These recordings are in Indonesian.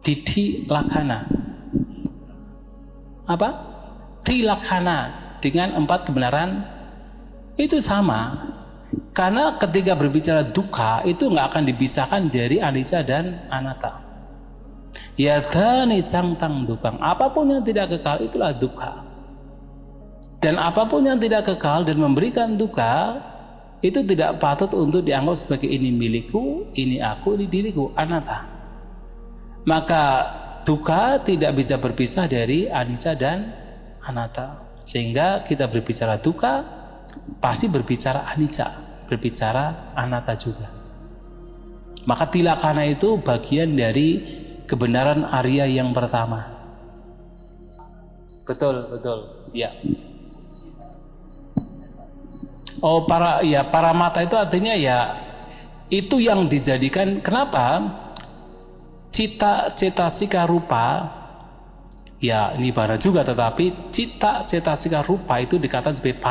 Didi lakhana. Apa? Trilakhana dengan 4 kebenaran itu sama. Karena ketika berbicara dukkha itu nggak akan dipisahkan dari anicca dan anatta. Yatha nicang tang dukkang. Apapun yang tidak kekal itulah dukkha. Dan apapun yang tidak kekal dan memberikan dukkha itu tidak patut untuk dianggap sebagai ini milikku, ini aku, ini diriku, anatta. Maka dukkha tidak bisa berpisah dari anicca dan anatta. Sehingga kita berbicara dukkha pasti berbicara anicca, berbicara anatta juga. Maka tilakana itu bagian dari kebenaran Arya yang pertama. Betul, ya. Oh, para mata itu artinya ya itu yang dijadikan. Kenapa? Cetasika rupa, ya ini bara juga, tetapi cetasika rupa itu dikatakan sebagai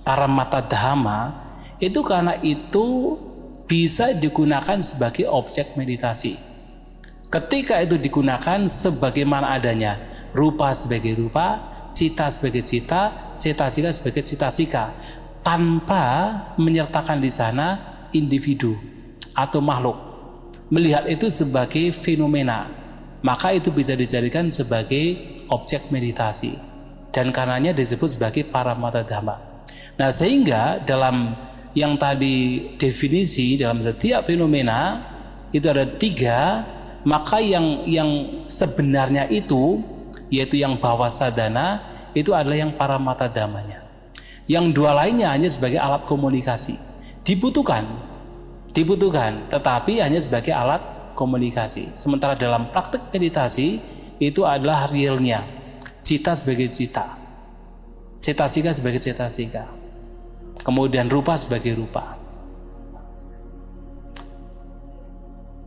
paramata dhamma itu karena itu bisa digunakan sebagai objek meditasi. Ketika itu digunakan sebagaimana adanya, rupa sebagai rupa, cita sebagai cita, cetasika sebagai cetasika, tanpa menyertakan di sana individu atau makhluk. Melihat itu sebagai fenomena, maka itu bisa dijadikan sebagai objek meditasi, dan karenanya disebut sebagai paramata dhamma. Nah, sehingga dalam yang tadi definisi dalam setiap fenomena itu ada 3, maka yang sebenarnya itu yaitu yang bawah sadana itu adalah yang paramata dhammanya. Yang 2 lainnya hanya sebagai alat komunikasi. Dibutuhkan, tetapi hanya sebagai alat komunikasi. Sementara dalam praktek meditasi itu adalah realnya. Cita sebagai cita, cetasika sebagai cetasika, kemudian rupa sebagai rupa.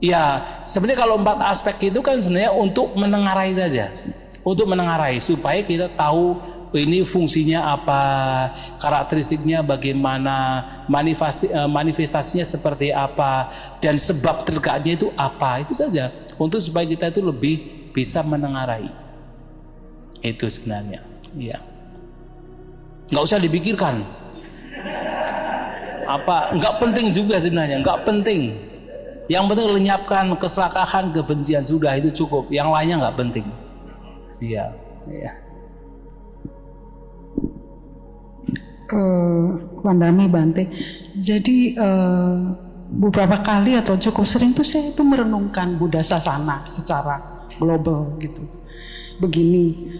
Ya, sebenarnya kalau 4 aspek itu kan sebenarnya untuk menengarai saja. Untuk menengarai supaya kita tahu ini fungsinya apa, karakteristiknya bagaimana, manifestasinya seperti apa, dan sebab tegaknya itu apa. Itu saja untuk supaya kita itu lebih bisa menengarai. Itu sebenarnya. Ya. Nggak usah dipikirkan. Apa? Nggak penting juga sebenarnya. Nggak penting. Yang penting lenyapkan keserakahan, kebencian, sudah itu cukup. Yang lainnya nggak penting. Iya. Wandami Bante. Jadi beberapa kali atau cukup sering tuh saya itu merenungkan Buddha Sasana secara global gitu. Begini,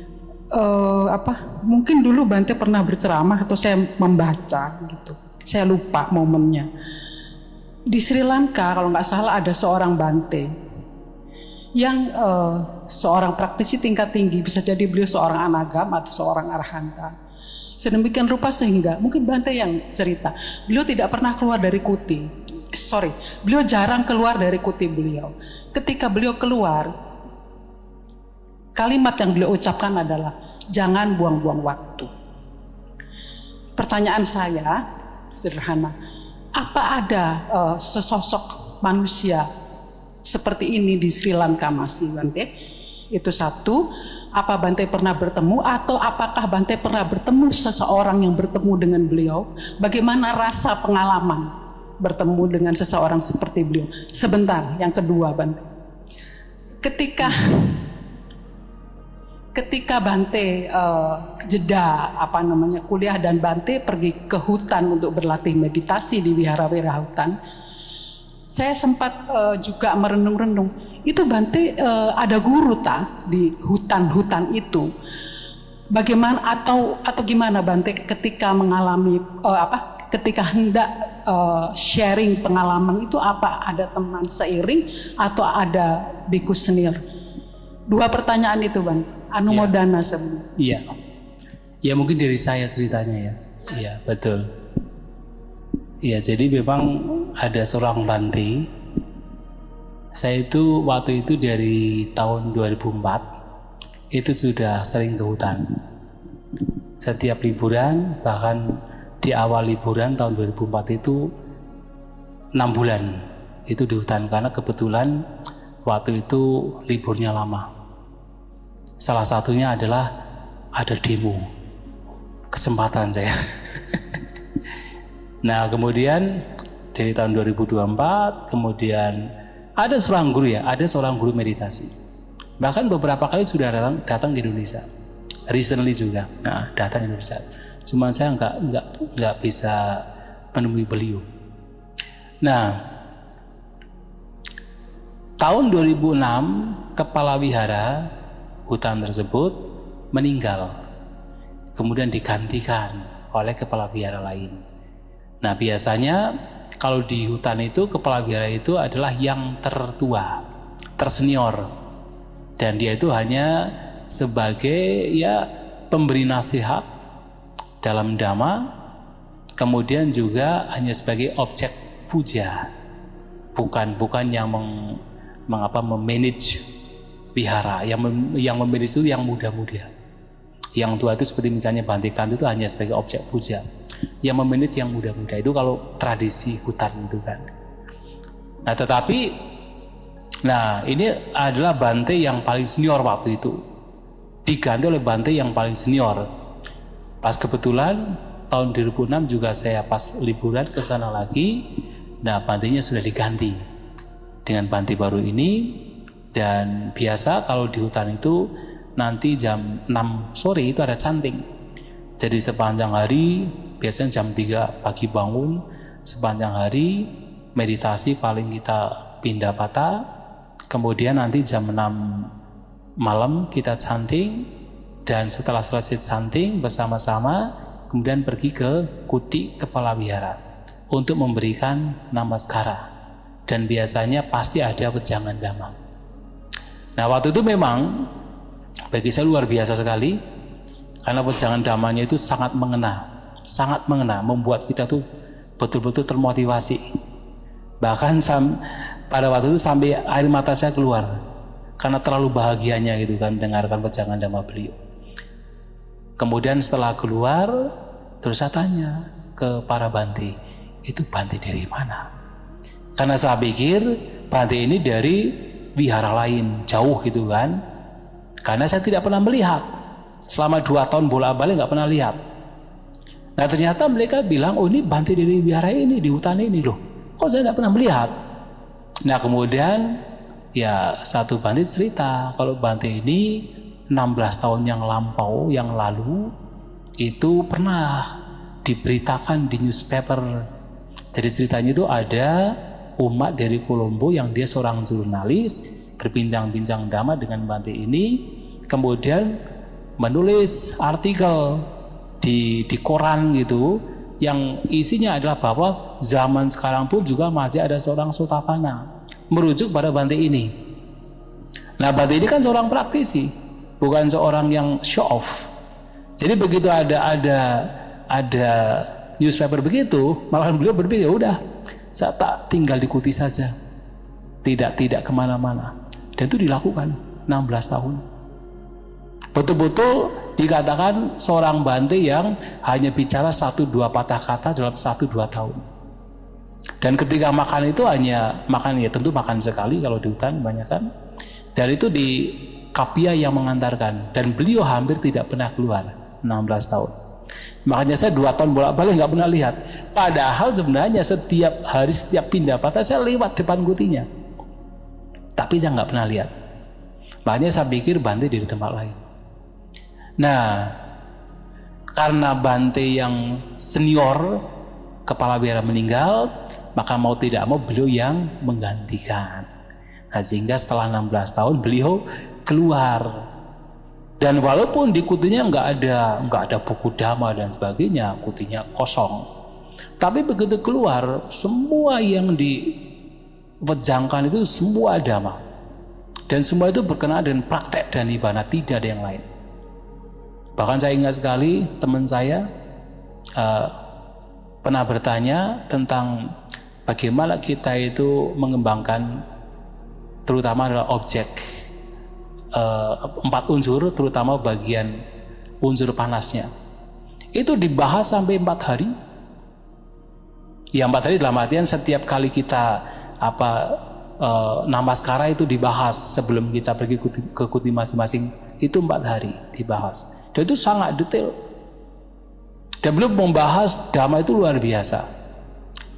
mungkin dulu Bante pernah berceramah atau saya membaca gitu. Saya lupa momennya. Di Sri Lanka kalau nggak salah ada seorang Bante yang seorang praktisi tingkat tinggi, bisa jadi beliau seorang anagam atau seorang arhanta. Sedemikian rupa sehingga mungkin Bante yang cerita, beliau tidak pernah keluar dari kuti. Beliau jarang keluar dari kuti beliau. Ketika beliau keluar, kalimat yang beliau ucapkan adalah jangan buang-buang waktu. Pertanyaan saya sederhana, apa ada sesosok manusia seperti ini di Sri Lanka masih, Bante? Itu satu. Apa Bante pernah bertemu, atau apakah Bante pernah bertemu seseorang yang bertemu dengan beliau? Bagaimana rasa pengalaman bertemu dengan seseorang seperti beliau? Sebentar, yang kedua Bante, ketika Bante jeda kuliah dan Bante pergi ke hutan untuk berlatih meditasi di wihara-wihara hutan, saya sempat juga merenung-renung, itu Bante ada guru di hutan-hutan itu. Bagaimana atau gimana Bante ketika mengalami ketika hendak sharing pengalaman itu, apa ada teman seiring atau ada biku senir? 2 pertanyaan itu Bante. Anumodana sebenarnya. Iya. Ya mungkin dari saya ceritanya ya. Iya, betul. Iya, jadi memang ada seorang Bante. Saya itu waktu itu dari tahun 2004 itu sudah sering ke hutan. Setiap liburan, bahkan di awal liburan tahun 2004 itu 6 bulan itu di hutan, karena kebetulan waktu itu liburnya lama. Salah satunya adalah ada demo. Kesempatan saya. Nah, kemudian dari tahun 2024, kemudian ada seorang guru meditasi. Bahkan beberapa kali sudah datang ke Indonesia. Recently juga, datang ke Indonesia. Cuman saya nggak bisa menemui beliau. Nah, tahun 2006 kepala wihara hutan tersebut meninggal, kemudian digantikan oleh kepala wihara lain. Nah, biasanya kalau di hutan itu kepala wihara itu adalah yang tertua, tersenior, dan dia itu hanya sebagai pemberi nasihat dalam dhamma, kemudian juga hanya sebagai objek puja, bukan yang memanage wihara. Yang memanage itu yang muda-muda, yang tua itu seperti misalnya Bhante Kanto itu hanya sebagai objek puja. Yang memanage yang muda-muda itu kalau tradisi hutan itu kan. Nah, tetapi ini adalah Bhante yang paling senior waktu itu, diganti oleh Bhante yang paling senior. Pas kebetulan tahun 2006 juga saya pas liburan ke sana lagi. Nah, Bhante-nya sudah diganti dengan Bhante baru ini. Dan biasa kalau di hutan itu nanti jam 6 sore itu ada chanting. Jadi sepanjang hari, biasanya jam 3 pagi bangun, sepanjang hari meditasi paling kita pindah patah. Kemudian nanti jam 6 malam kita chanting. Dan setelah selesai chanting bersama-sama, kemudian pergi ke kuti kepala wihara untuk memberikan namaskara. Dan biasanya pasti ada wejangan dhamma. Nah, waktu itu memang bagi saya luar biasa sekali, karena wejangan dhammanya itu sangat mengena, membuat kita tuh betul-betul termotivasi. Bahkan pada waktu itu sampai air mata saya keluar karena terlalu bahagianya gitu kan mendengarkan wejangan dhamma beliau. Kemudian setelah keluar, terus saya tanya ke para Bhante, itu Bhante dari mana? Karena saya pikir Bhante ini dari wihara lain, jauh gitu kan. Karena saya tidak pernah melihat. Selama 2 tahun bolak-balik nggak pernah lihat. Nah, ternyata mereka bilang, oh ini Bhante dari wihara ini, di hutan ini loh. Kok saya tidak pernah melihat? Nah, kemudian satu Bhante cerita, kalau Bhante ini 16 tahun yang lalu itu pernah diberitakan di newspaper. Jadi ceritanya itu ada umat dari Kolombo yang dia seorang jurnalis berbincang-bincang dhamma dengan Bhante ini, kemudian menulis artikel di koran gitu yang isinya adalah bahwa zaman sekarang pun juga masih ada seorang Sotapanna, merujuk pada Bhante ini. Nah, Bhante ini kan seorang praktisi, bukan seorang yang show off. Jadi begitu ada newspaper begitu, malahan beliau berpikir, udah saya tak tinggal di kuti saja, tidak kemana-mana. Dan itu dilakukan 16 tahun. Betul-betul dikatakan seorang Bhante yang hanya bicara 1-2 patah kata dalam 1-2 tahun. Dan ketika makan itu hanya makan, tentu makan sekali kalau di hutan banyak kan. Dan itu di Kapia yang mengantarkan, dan beliau hampir tidak pernah keluar 16 tahun. Makanya saya 2 tahun bolak-balik nggak pernah lihat. Padahal sebenarnya setiap hari, setiap pindah patah saya lewat depan kutinya, tapi saya nggak pernah lihat. Makanya saya pikir Bhante di tempat lain. Nah, karena Bhante yang senior kepala wihara meninggal, maka mau tidak mau beliau yang menggantikan. Nah, sehingga setelah 16 tahun beliau keluar. Dan walaupun di kutinya nggak ada buku dhamma dan sebagainya, kutinya kosong, tapi begitu keluar, semua yang diwejangkan itu semua dhamma, dan semua itu berkenaan dengan praktek dan nibbana, tidak ada yang lain. Bahkan saya ingat sekali teman saya pernah bertanya tentang bagaimana kita itu mengembangkan terutama adalah objek 4 unsur, terutama bagian unsur panasnya. Itu dibahas sampai 4 hari. Ya 4 hari dalam artian setiap kali kita Namaskara itu dibahas sebelum kita pergi ke kuti masing-masing, itu 4 hari dibahas. Dan itu sangat detail. Dan belum membahas dhamma itu luar biasa.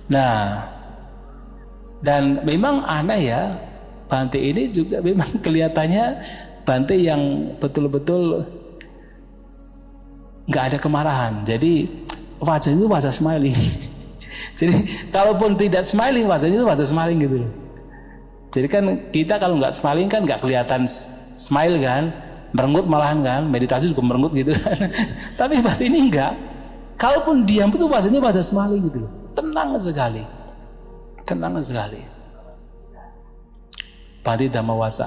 Nah, dan memang aneh ya, Bante ini juga memang kelihatannya Bante yang betul-betul nggak ada kemarahan. Jadi wajah itu wajah smiling. Jadi kalaupun tidak smiling, wajahnya itu wajah smiling gitu loh. Jadi kan kita kalau nggak smiling kan nggak kelihatan smile kan, merengut malahan kan, meditasi juga merengut gitu kan. Tapi Bante ini enggak. Kalaupun diam itu wajahnya wajah smiling gitu loh. Tenang sekali. Tenang sekali. Bante Dhammawasa.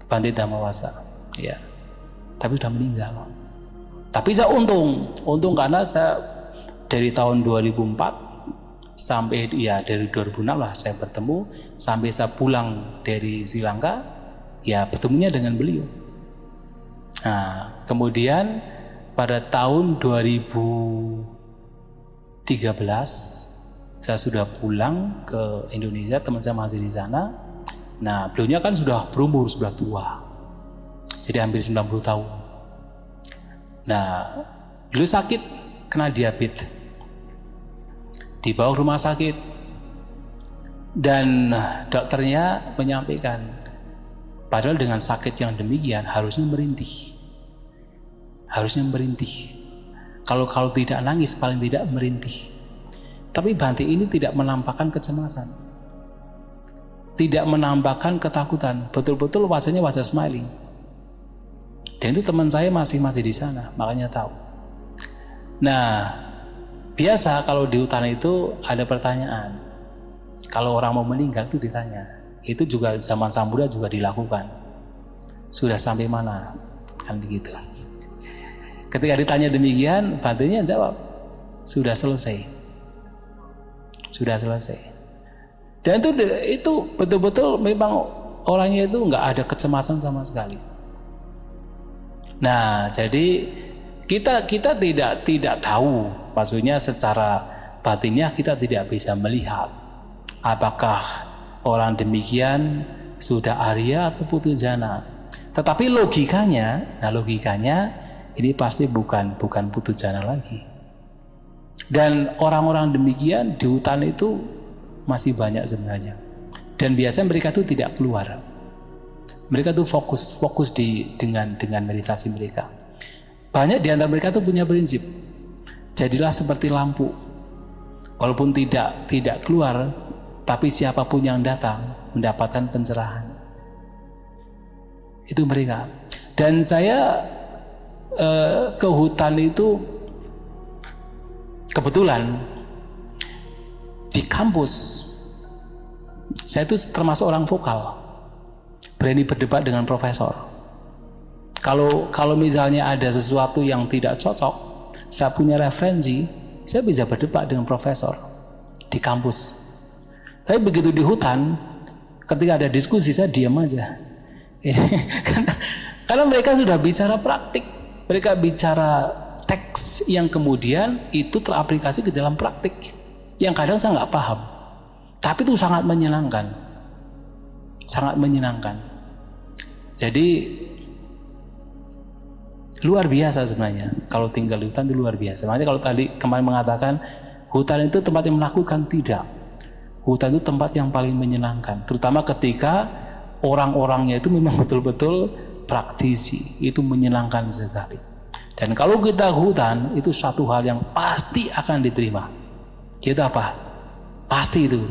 Bante Dhammawasa. Ya. Tapi sudah meninggal. Tapi saya untung karena saya dari tahun 2004 sampai ya dari 2006 lah saya bertemu, sampai saya pulang dari Sri Lanka ya bertemunya dengan beliau. Nah, kemudian pada tahun 2013 saya sudah pulang ke Indonesia, teman saya masih di sana. Nah, beliaunya kan sudah berumur, sudah tua. Jadi hampir 90 tahun. Nah, beliau sakit, kena diabetes. Dibawa ke rumah sakit. Dan dokternya menyampaikan, padahal dengan sakit yang demikian harusnya merintih. Harusnya merintih. Kalau tidak nangis, paling tidak merintih. Tapi Bante ini tidak menampakkan kecemasan, tidak menampakkan ketakutan, betul-betul wajahnya wajah smiling. Dan itu teman saya masih di sana, makanya tahu. Nah, biasa kalau di hutan itu ada pertanyaan. Kalau orang mau meninggal itu ditanya. Itu juga zaman Sang Buddha juga dilakukan. Sudah sampai mana? Kan begitu. Ketika ditanya demikian, Bantenya jawab, sudah selesai. Sudah selesai. Dan itu betul-betul memang orangnya itu nggak ada kecemasan sama sekali. Nah, jadi kita tidak tahu, maksudnya secara batinnya kita tidak bisa melihat apakah orang demikian sudah Arya atau Putujana. Tetapi logikanya ini pasti bukan Putujana lagi. Dan orang-orang demikian di hutan itu masih banyak sebenarnya. Dan biasanya mereka itu tidak keluar. Mereka tuh fokus dengan meditasi mereka. Banyak di antara mereka tuh punya prinsip, jadilah seperti lampu, walaupun tidak keluar, tapi siapapun yang datang mendapatkan pencerahan. Itu mereka. Dan saya ke hutan itu kebetulan di kampus. Saya itu termasuk orang vokal, berani berdebat dengan profesor. Kalau misalnya ada sesuatu yang tidak cocok, saya punya referensi, saya bisa berdebat dengan profesor di kampus. Tapi begitu di hutan, ketika ada diskusi saya diam aja. Karena mereka sudah bicara praktik, mereka bicara teks yang kemudian itu teraplikasi ke dalam praktik, yang kadang saya nggak paham. Tapi itu sangat menyenangkan, sangat menyenangkan. Jadi luar biasa sebenarnya kalau tinggal di hutan itu luar biasa. Makanya kalau tadi kemarin mengatakan hutan itu tempat yang menakutkan, tidak. Hutan itu tempat yang paling menyenangkan, terutama ketika orang-orangnya itu memang betul-betul praktisi, itu menyenangkan sekali. Dan kalau kita ke hutan itu satu hal yang pasti akan diterima. Kita apa? Pasti itu.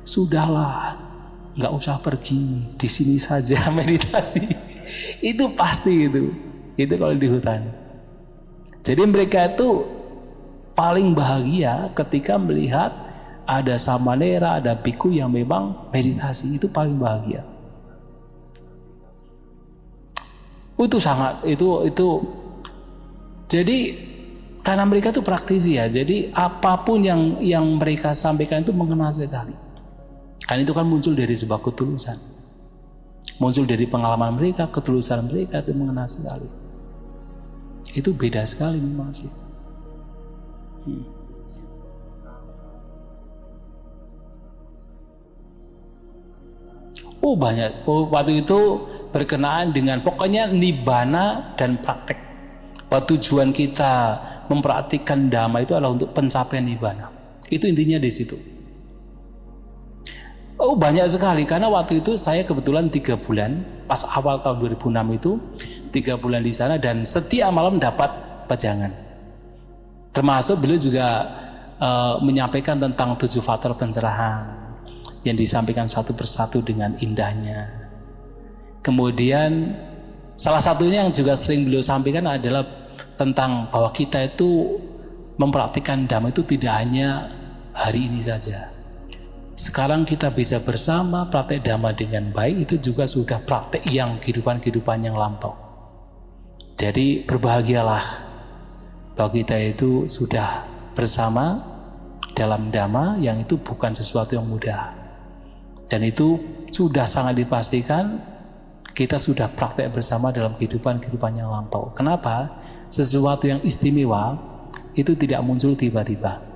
Sudahlah, nggak usah pergi, di sini saja meditasi. Itu pasti itu kalau di hutan. Jadi mereka itu paling bahagia ketika melihat ada samanera, ada biku yang memang meditasi, itu paling bahagia. Itu sangat itu. Jadi karena mereka itu praktisi ya, jadi apapun yang mereka sampaikan itu mengena sekali. Kan itu kan muncul dari sebuah ketulusan, muncul dari pengalaman mereka, ketulusan mereka itu mengena sekali. Itu beda sekali memang sih. Oh banyak. Oh, waktu itu berkenaan dengan pokoknya nibbana dan praktek. Bahwa tujuan kita mempraktikkan dhamma itu adalah untuk pencapaian nibbana. Itu intinya di situ. Oh banyak sekali, karena waktu itu saya kebetulan 3 bulan, pas awal tahun 2006 itu 3 bulan di sana, dan setiap malam dapat pajangan. Termasuk beliau juga menyampaikan tentang 7 faktor pencerahan yang disampaikan satu persatu dengan indahnya. Kemudian salah satunya yang juga sering beliau sampaikan adalah tentang bahwa kita itu mempraktikkan dhamma itu tidak hanya hari ini saja. Sekarang kita bisa bersama praktek dhamma dengan baik, itu juga sudah praktek yang kehidupan yang lampau. Jadi berbahagialah bahwa kita itu sudah bersama dalam dhamma yang itu bukan sesuatu yang mudah. Dan itu sudah sangat dipastikan kita sudah praktek bersama dalam kehidupan yang lampau. Kenapa? Sesuatu yang istimewa itu tidak muncul tiba-tiba.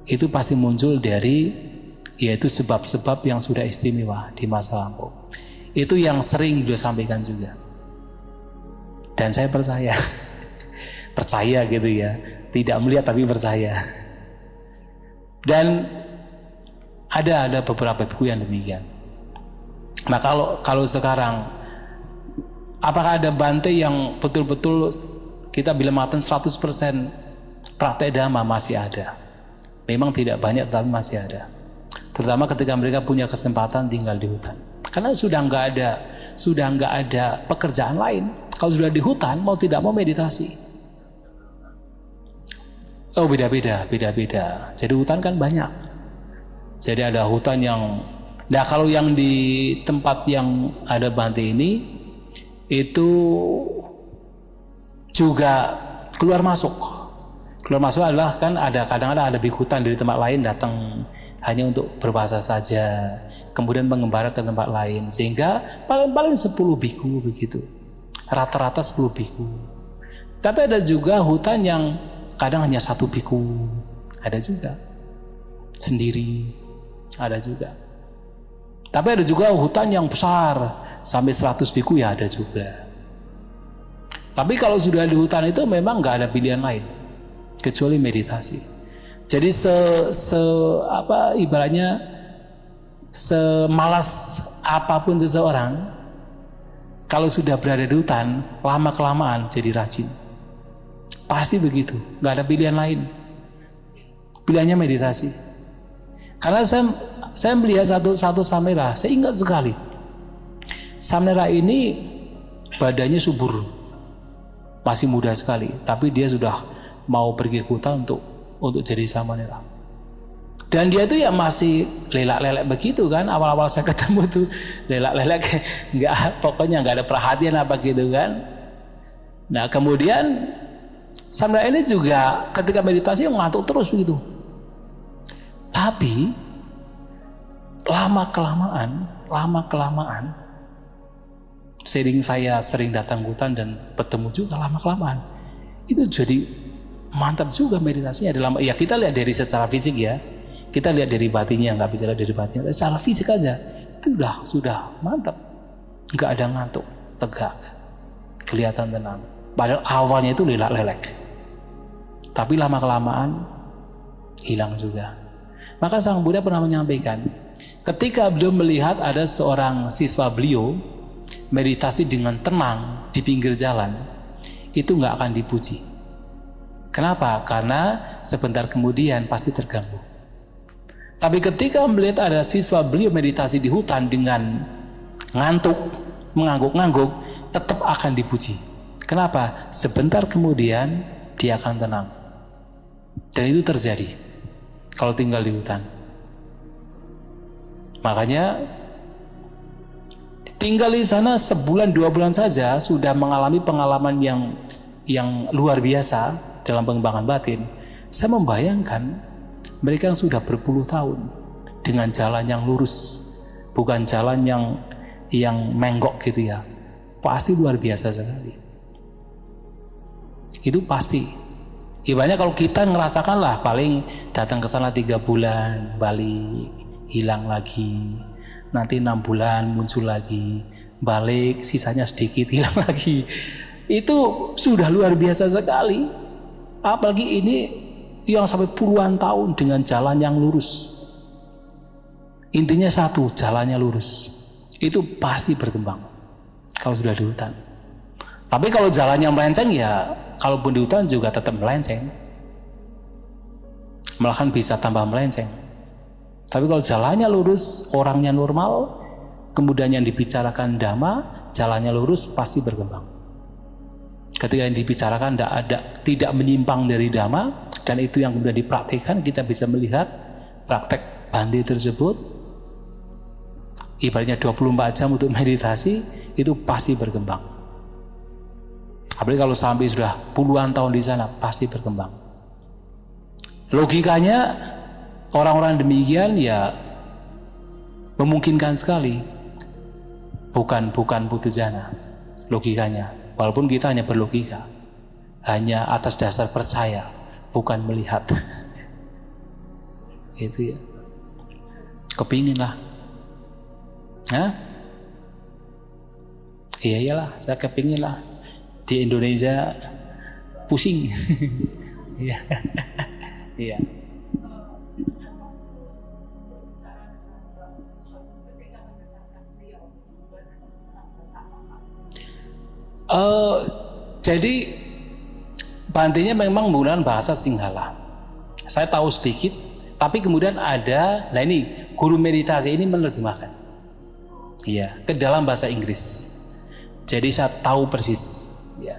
Itu pasti muncul dari yaitu sebab-sebab yang sudah istimewa di masa lampau. Itu yang sering beliau sampaikan juga. Dan saya percaya. Percaya gitu ya. Tidak melihat tapi percaya. Dan ada beberapa buku yang demikian. Nah kalau sekarang apakah ada Bante yang betul-betul kita bila mengatakan 100% praktek dhamma? Masih ada. Memang tidak banyak tapi masih ada. Terutama ketika mereka punya kesempatan tinggal di hutan. Karena sudah nggak ada pekerjaan lain. Kalau sudah di hutan mau tidak mau meditasi. Oh beda-beda. Jadi hutan kan banyak. Jadi ada hutan yang, nah kalau yang di tempat yang ada Bante ini itu juga keluar masuk. Keluar masuk adalah kan ada kadang-kadang ada hutan dari tempat lain datang hanya untuk berbahasa saja, kemudian mengembara ke tempat lain, sehingga paling 10 biku begitu, rata-rata 10 biku. Tapi ada juga hutan yang kadang hanya 1 biku, ada juga sendiri, ada juga. Tapi ada juga hutan yang besar sampai 100 biku, ya ada juga. Tapi kalau sudah di hutan itu memang nggak ada pilihan lain kecuali meditasi. Jadi ibaratnya semalas apapun seseorang, kalau sudah berada di hutan, lama-kelamaan jadi rajin. Pasti begitu, nggak ada pilihan lain. Pilihannya meditasi. Karena saya melihat satu samera, saya ingat sekali. Samera ini badannya subur, masih muda sekali, tapi dia sudah mau pergi ke hutan untuk jadi samanera. Dan dia itu ya masih lelak-lelek begitu kan. Awal-awal saya ketemu tuh lelak-lelek, pokoknya nggak ada perhatian apa gitu kan. Nah kemudian sampai ini juga ketika meditasi ngantuk terus begitu. Tapi lama-kelamaan sering saya datang ke hutan dan bertemu juga lama-kelamaan itu jadi mantap juga meditasinya. Ya kita lihat dari secara fisik ya, kita lihat dari batinnya, nggak bisa lihat dari batinnya, secara fisik aja itu sudah mantap, nggak ada ngantuk, tegak, kelihatan tenang. Padahal awalnya itu lelak-lelek, tapi lama-kelamaan hilang juga. Maka Sang Buddha pernah menyampaikan, ketika beliau melihat ada seorang siswa beliau meditasi dengan tenang di pinggir jalan, itu nggak akan dipuji. Kenapa? Karena sebentar kemudian pasti terganggu. Tapi ketika melihat ada siswa beliau meditasi di hutan dengan ngantuk, mengangguk-ngangguk, tetap akan dipuji. Kenapa? Sebentar kemudian dia akan tenang. Dan itu terjadi kalau tinggal di hutan. Makanya tinggal di sana sebulan 2 bulan saja sudah mengalami pengalaman yang luar biasa dalam pengembangan batin. Saya membayangkan mereka yang sudah berpuluh tahun dengan jalan yang lurus, bukan jalan yang menggok gitu ya, pasti luar biasa sekali. Itu pasti. Ibaratnya kalau kita ngerasakan lah, paling datang ke sana 3 bulan, balik, hilang lagi. nanti 6 bulan muncul lagi, balik sisanya sedikit hilang lagi. Itu sudah luar biasa sekali. Apalagi ini yang sampai puluhan tahun dengan jalan yang lurus. Intinya satu, jalannya lurus. Itu pasti berkembang kalau sudah di hutan. Tapi kalau jalannya melenceng ya, kalaupun di hutan juga tetap melenceng. Malahan bisa tambah melenceng. Tapi kalau jalannya lurus, orangnya normal, kemudian yang dibicarakan dhamma, jalannya lurus, pasti berkembang. Ketika yang dibicarakan tidak menyimpang dari dhamma, dan itu yang kemudian dipraktikkan, kita bisa melihat praktek Bhante tersebut, ibaratnya 24 jam untuk meditasi, itu pasti berkembang. Apalagi kalau sampai sudah puluhan tahun di sana, pasti berkembang. Logikanya, orang-orang demikian ya memungkinkan sekali. Bukan putu jana logikanya. Walaupun kita hanya berlogika, hanya atas dasar percaya, bukan melihat. Itu ya. Kepingin lah. Hah? Iya iyalah, saya kepingin lah. Di Indonesia pusing. Iya. Iya. Jadi Bhante-nya memang menggunakan bahasa Sinhala. Saya tahu sedikit, tapi kemudian ada, nah ini guru meditasi ini menerjemahkan, ya, ke dalam bahasa Inggris. Jadi saya tahu persis, ya,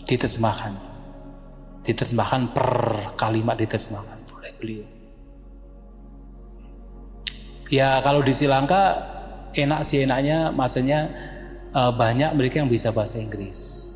diterjemahkan per kalimat diterjemahkan oleh beliau. Ya kalau di Sri Lanka enak sih enaknya, maksudnya banyak mereka yang bisa bahasa Inggris.